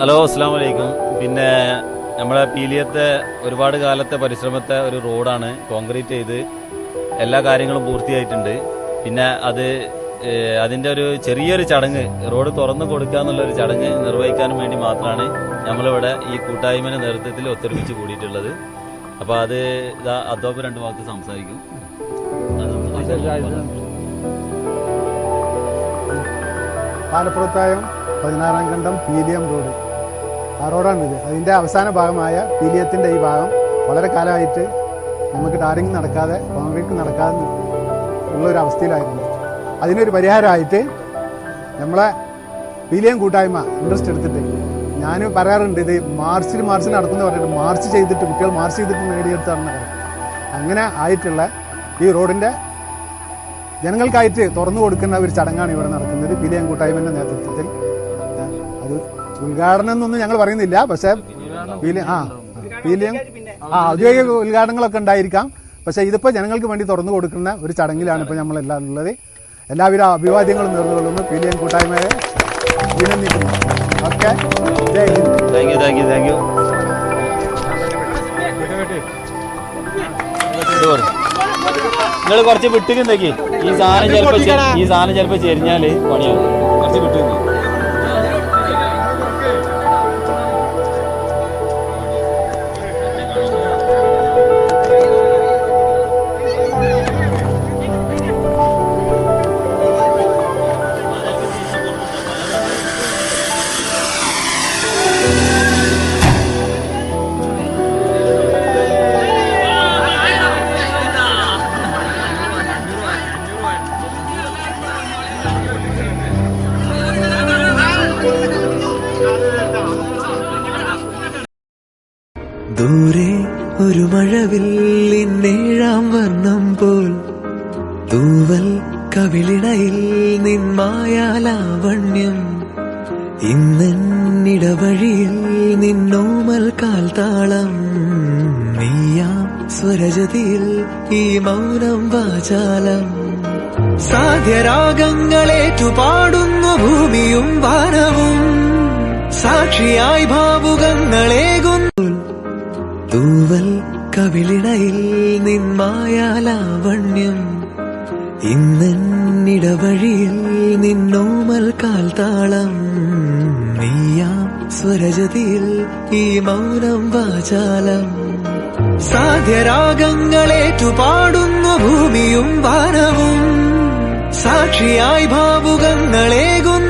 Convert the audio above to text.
Hello, അസ്സാം വലൈക്കും. പിന്നെ നമ്മളെ പീലിയത്തെ ഒരുപാട് കാലത്തെ പരിശ്രമത്തെ ഒരു റോഡാണ് കോൺക്രീറ്റ് ചെയ്ത് എല്ലാ കാര്യങ്ങളും പൂർത്തിയായിട്ടുണ്ട്. പിന്നെ അതിൻ്റെ ഒരു ചെറിയൊരു ചടങ്ങ്, റോഡ് തുറന്നു കൊടുക്കുക എന്നുള്ളൊരു ചടങ്ങ് നിർവഹിക്കാനും വേണ്ടി മാത്രമാണ് നമ്മളിവിടെ ഈ കൂട്ടായ്മയുടെ നേതൃത്വത്തിൽ ഒത്തൊരുമിച്ച് കൂടിയിട്ടുള്ളത്. അപ്പോൾ അത് അദ്വാബ് രണ്ട് വാക്ക് സംസാരിക്കും. പാലപ്പുറത്തായം 16-ാം ഖണ്ഡം പീലിയം റോഡ്, ആ റോഡാണിത്. അതിൻ്റെ അവസാന ഭാഗമായ പീലിയത്തിൻ്റെ ഈ ഭാഗം വളരെ കാലമായിട്ട് നമുക്ക് ടാറിങ് നടക്കാതെ, കോൺക്രീറ്റ് നടക്കാതെ ഉള്ളൊരവസ്ഥയിലായിരുന്നു. അതിനൊരു പരിഹാരമായിട്ട് നമ്മളെ പീലിയം കൂട്ടായ്മ ഇൻട്രസ്റ്റ് എടുത്തിട്ട്, ഞാൻ പറയാറുണ്ട്, ഇത് മാർച്ച് നടത്തുമെന്ന് പറഞ്ഞിട്ട് മാർച്ച് ചെയ്തിട്ട് കുട്ടികൾ മാർച്ച് ചെയ്തിട്ട് നേടിയെടുത്താണെന്ന് പറയും. അങ്ങനെ ആയിട്ടുള്ള ഈ റോഡിൻ്റെ ജനങ്ങൾക്കായിട്ട് തുറന്നു കൊടുക്കുന്ന ഒരു ചടങ്ങാണ് ഇവിടെ നടക്കുന്നത് പീലിയം കൂട്ടായ്മയുടെ നേതൃത്വത്തിൽ. അത് ഉദ്ഘാടനം എന്നൊന്നും ഞങ്ങൾ പറയുന്നില്ല, പക്ഷേ പീലിയം ഔദ്യോഗിക ഉദ്ഘാടനങ്ങളൊക്കെ ഉണ്ടായിരിക്കാം. പക്ഷേ ഇതിപ്പോൾ ജനങ്ങൾക്ക് വേണ്ടി തുറന്നു കൊടുക്കുന്ന ഒരു ചടങ്ങിലാണ് ഇപ്പോൾ നമ്മളെല്ലാം ഉള്ളത്. എല്ലാവിധ അഭിവാദ്യങ്ങളും നേർന്നുകൊള്ളുന്നു. പീലിയം കൂട്ടായ്മയെ അഭിനന്ദിക്കുന്നു. Okay, thank you. നിങ്ങൾ കുറച്ച് വിട്ടുണ്ടെങ്കിൽ ഈ സാധനം ചിലപ്പോൾ ചെരിഞ്ഞാൽ പണിയാവും. കുറച്ച് വിട്ടു. ദൂരെ ഒരു മഴവില്ലിന്നേഴാം വർണ്ണം പോൽ തൂവൽ കവിളിണയിൽ നിന്മായാലാവണ്യം, ഇന്നിടവഴിയിൽ നിന്നോമൽ കാൽത്താളം, നീയാം സ്വരജതിയിൽ ഈ മൗനം വാചാലം. സാധ്യരാഗങ്ങളേറ്റുപാടുന്നു ഭൂമിയും വാനവും, സാക്ഷിയായി ഭാവുകങ്ങളേകുന്നു. തൂവൽ കവിളിണയിൽ നിന്മായാലാവണ്യം, ഇന്നിടവഴിയിൽ നിന്നോമൽ കാൽത്താളം, നീയാം സ്വരജതിയിൽ ഈ മൗനം വാചാലം. സാധ്യരാഗങ്ങളേറ്റുപാടുന്നു ഭൂമിയും വാനവും, സാക്ഷിയായി ഭാവുകങ്ങളേകുന്നു.